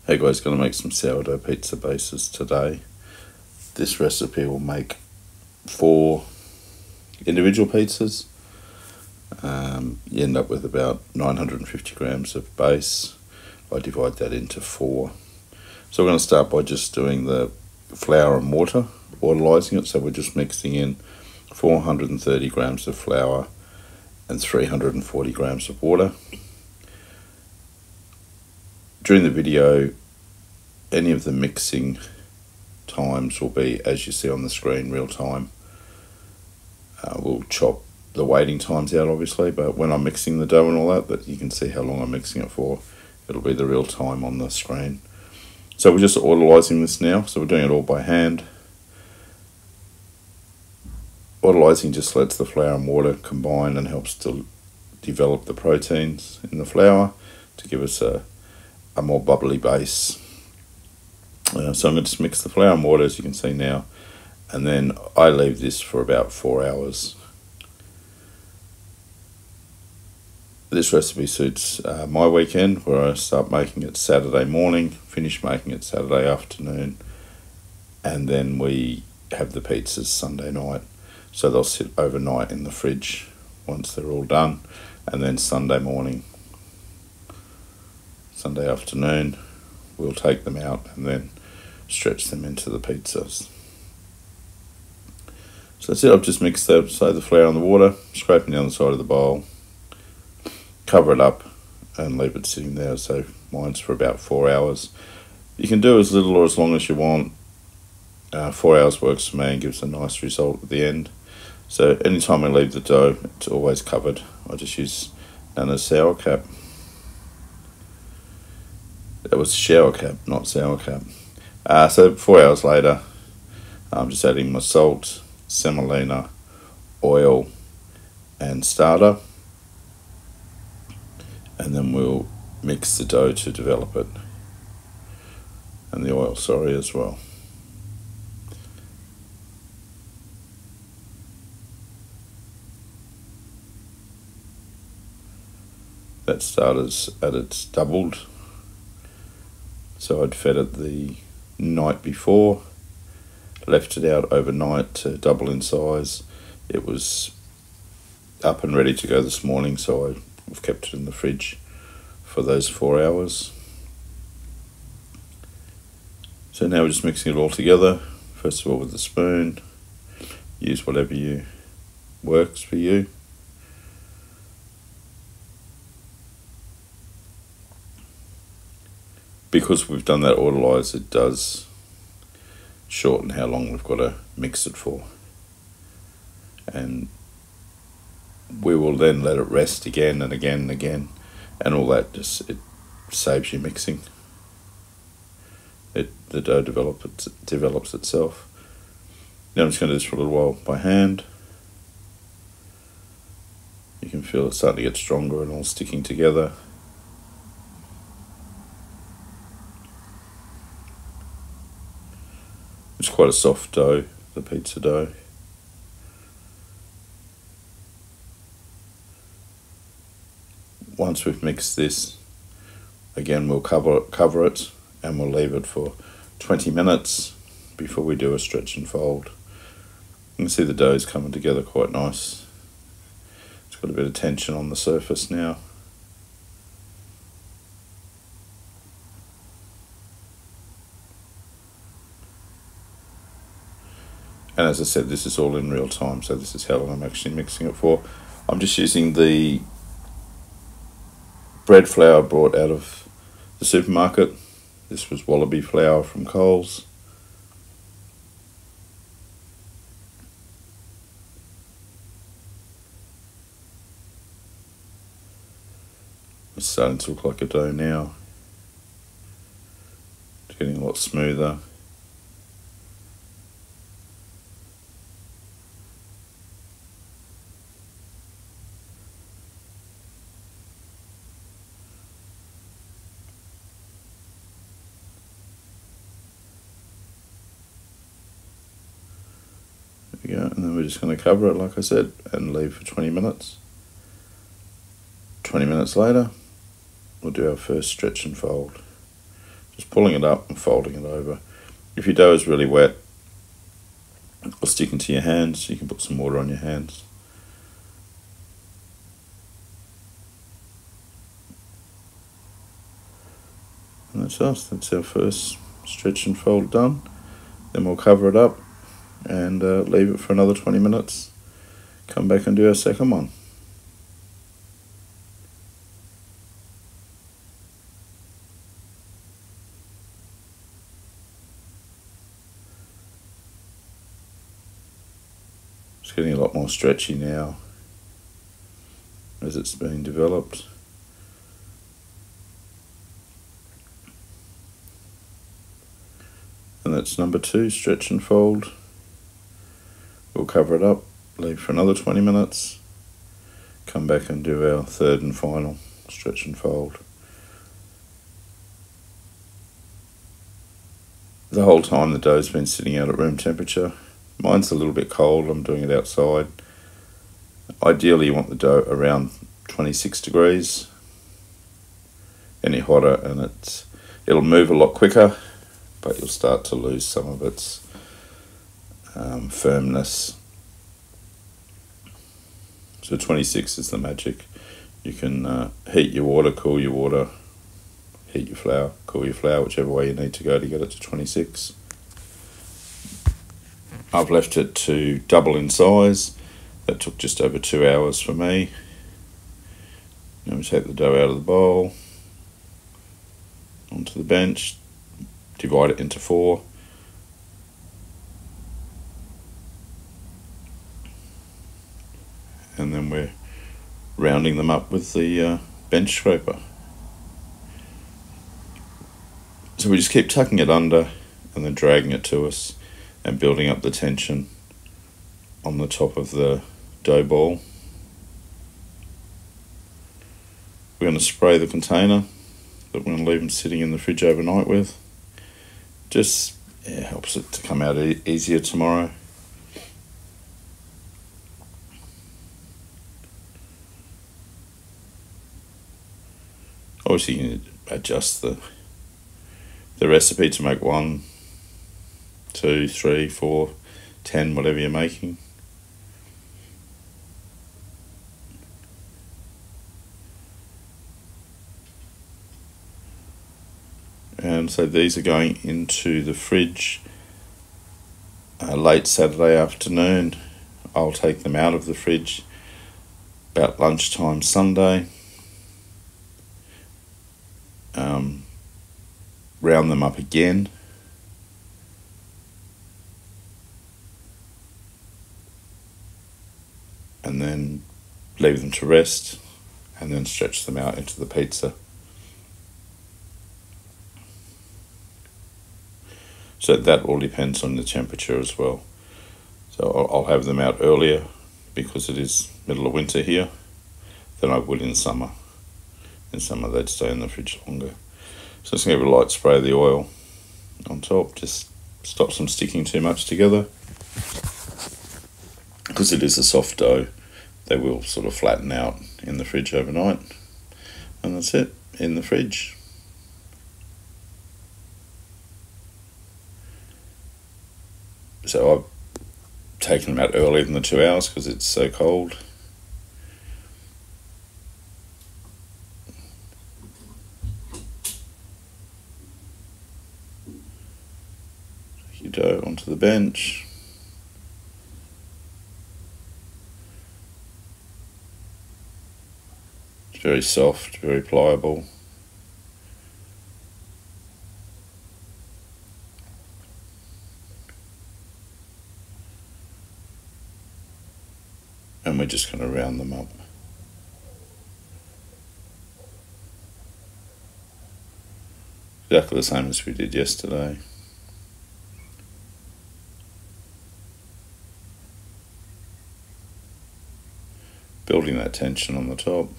Hey guys, going to make some sourdough pizza bases today. This recipe will make 4 individual pizzas. You end up with about 950 grams of base. I divide that into 4. So we're going to start by just doing the flour and water, waterlising it. So we're just mixing in 430 grams of flour and 340 grams of water. During the video, any of the mixing times will be, as you see on the screen, real time. We'll chop the waiting times out, obviously, but when I'm mixing the dough and all that, you can see how long I'm mixing it for. It'll be the real time on the screen. So we're just autolysing this now, so we're doing it all by hand. Autolysing just lets the flour and water combine and helps to develop the proteins in the flour to give us a more bubbly base. So I'm going to just mix the flour and water, as you can see now, and then I leave this for about 4 hours. This recipe suits my weekend, where I start making it Saturday morning, finish making it Saturday afternoon, and then we have the pizzas Sunday night. So they'll sit overnight in the fridge once they're all done, and then Sunday morning, Sunday afternoon, we'll take them out and then stretch them into the pizzas. So that's it. I've just mixed the flour and the water, scraping down the side of the bowl, cover it up and leave it sitting there. So mine's for about 4 hours. You can do as little or as long as you want. 4 hours works for me and gives a nice result at the end. So anytime I leave the dough, it's always covered. I just use Nana's sour cap. That was shower cap, not sour cap. So 4 hours later, I'm just adding my salt, semolina, oil, and starter. And then we'll mix the dough to develop it. And the oil, as well. That starter's it's doubled. So I'd fed it the night before, left it out overnight to double in size. It was up and ready to go this morning, so I've kept it in the fridge for those 4 hours. So now we're just mixing it all together. First of all with a spoon. Use whatever works for you. Because we've done that autolyse, it does shorten how long we've got to mix it for. And we will then let it rest again and again and again, and all that it saves you mixing. The dough develops itself. Now I'm just going to do this for a little while by hand. You can feel it starting to get stronger and all sticking together. It's quite a soft dough, the pizza dough. Once we've mixed this, again we'll cover it and we'll leave it for 20 minutes before we do a stretch and fold. You can see the dough's coming together quite nice. It's got a bit of tension on the surface now. And as I said, this is all in real time, so this is how long I'm actually mixing it for. I'm just using the bread flour brought out of the supermarket. This was wallaby flour from Coles. It's starting to look like a dough now. It's getting a lot smoother. There we go, and then we're just going to cover it, like I said, and leave for 20 minutes. 20 minutes later, we'll do our first stretch and fold. Just pulling it up and folding it over. If your dough is really wet or sticking to your hands, you can put some water on your hands. And that's us. That's our first stretch and fold done. Then we'll cover it up and leave it for another 20 minutes. Come back and do our second one. It's getting a lot more stretchy now as it's being developed. And that's number 2, stretch and fold. We'll cover it up, leave for another 20 minutes, come back and do our third and final stretch and fold. The whole time the dough's been sitting out at room temperature. Mine's a little bit cold, I'm doing it outside. Ideally you want the dough around 26 degrees. Any hotter and it'll move a lot quicker, but you'll start to lose some of its firmness. So 26 is the magic. You can heat your water, cool your water, heat your flour, cool your flour, whichever way you need to go to get it to 26. I've left it to double in size. That took just over 2 hours for me. Now we take the dough out of the bowl, onto the bench, divide it into 4. And then we're rounding them up with the bench scraper. So we just keep tucking it under and then dragging it to us and building up the tension on the top of the dough ball. We're going to spray the container that we're going to leave them sitting in the fridge overnight with. Just helps it to come out easier tomorrow. Obviously you can adjust the recipe to make 1, 2, 3, 4, 10, whatever you're making. And so these are going into the fridge late Saturday afternoon. I'll take them out of the fridge about lunchtime Sunday. Round them up again. And then leave them to rest and then stretch them out into the pizza. So that all depends on the temperature as well. So I'll have them out earlier because it is middle of winter here than I would in summer. In summer they'd stay in the fridge longer. So just going to give a light spray of the oil on top, just stops them sticking too much together. Because it is a soft dough, they will sort of flatten out in the fridge overnight. And that's it, in the fridge. So I've taken them out earlier than the 2 hours because it's so cold. Take your dough onto the bench. It's very soft, very pliable. And we're just going to round them up. Exactly the same as we did yesterday. Building that tension on the top.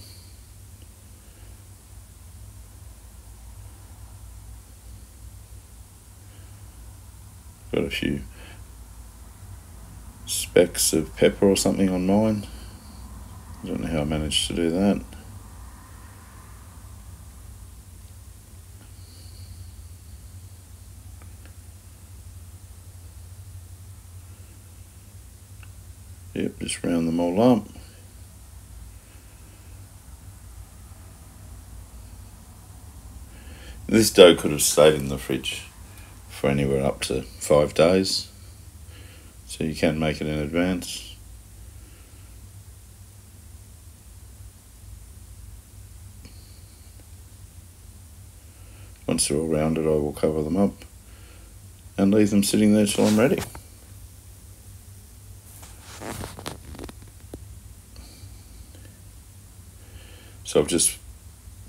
Got a few specks of pepper or something on mine. I don't know how I managed to do that. just round them all up. This dough could have stayed in the fridge for anywhere up to 5 days, so you can make it in advance. Once they're all rounded, I will cover them up and leave them sitting there till I'm ready. So I've just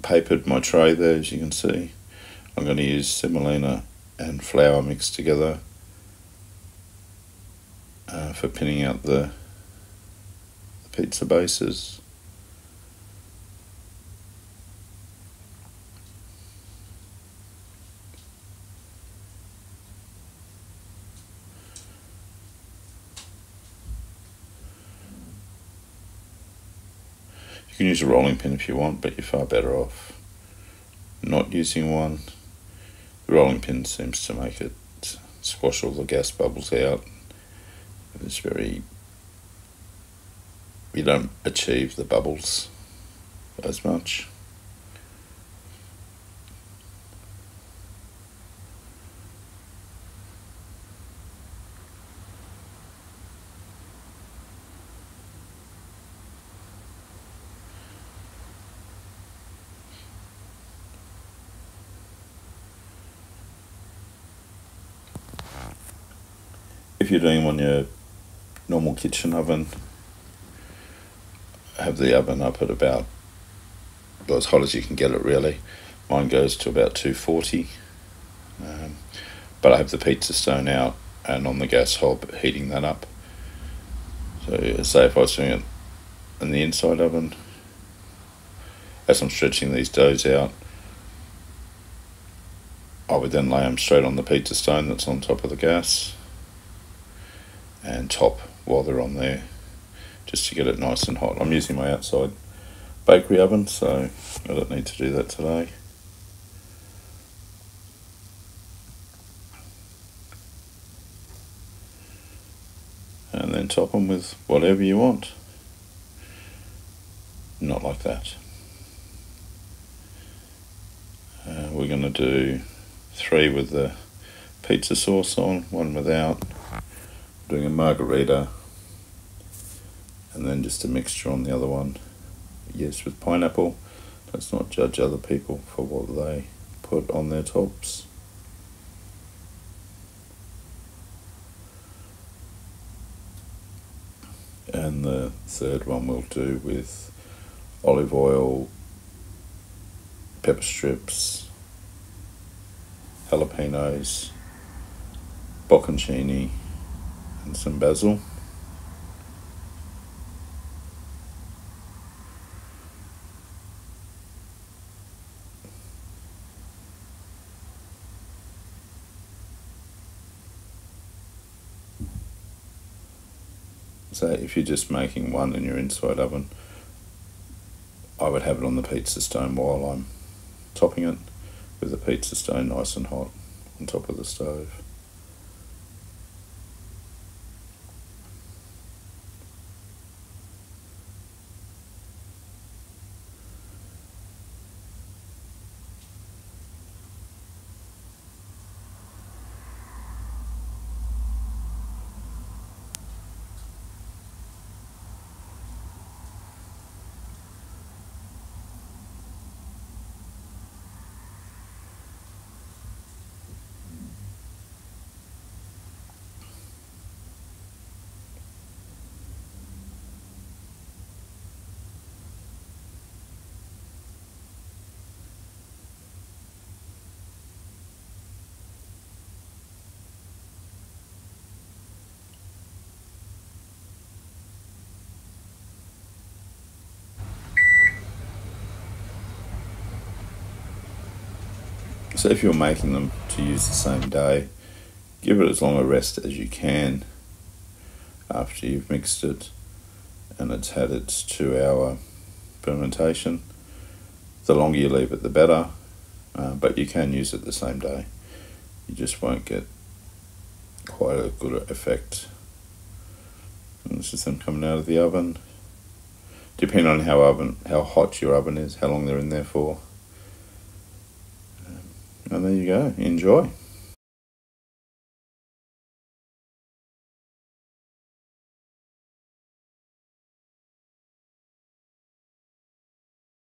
papered my tray there, as you can see. I'm going to use semolina and flour mixed together for pinning out the pizza bases. You can use a rolling pin if you want, but you're far better off not using one. The rolling pin seems to make it squash all the gas bubbles out. It's you don't achieve the bubbles as much. If you're doing them on your normal kitchen oven, have the oven up at about, well, as hot as you can get it really. Mine goes to about 240, but I have the pizza stone out and on the gas hob heating that up. So say if I was doing it in the inside oven, as I'm stretching these doughs out, I would then lay them straight on the pizza stone that's on top of the gas and top while they're on there, just to get it nice and hot. I'm using my outside bakery oven, so I don't need to do that today. And then top them with whatever you want. Not like that. We're going to do 3 with the pizza sauce on, 1 without. Doing a margarita, and then just a mixture on the other one. Yes, with pineapple. Let's not judge other people for what they put on their tops. And the third one we'll do with olive oil, pepper strips, jalapenos, bocconcini, and some basil. So if you're just making one in your inside oven, I would have it on the pizza stone while I'm topping it, with the pizza stone nice and hot on top of the stove. So if you're making them to use the same day, give it as long a rest as you can after you've mixed it and it's had its 2-hour fermentation. The longer you leave it, the better, but you can use it the same day. You just won't get quite a good effect And this is them coming out of the oven. Depending on how hot your oven is, how long they're in there for. And there you go. Enjoy.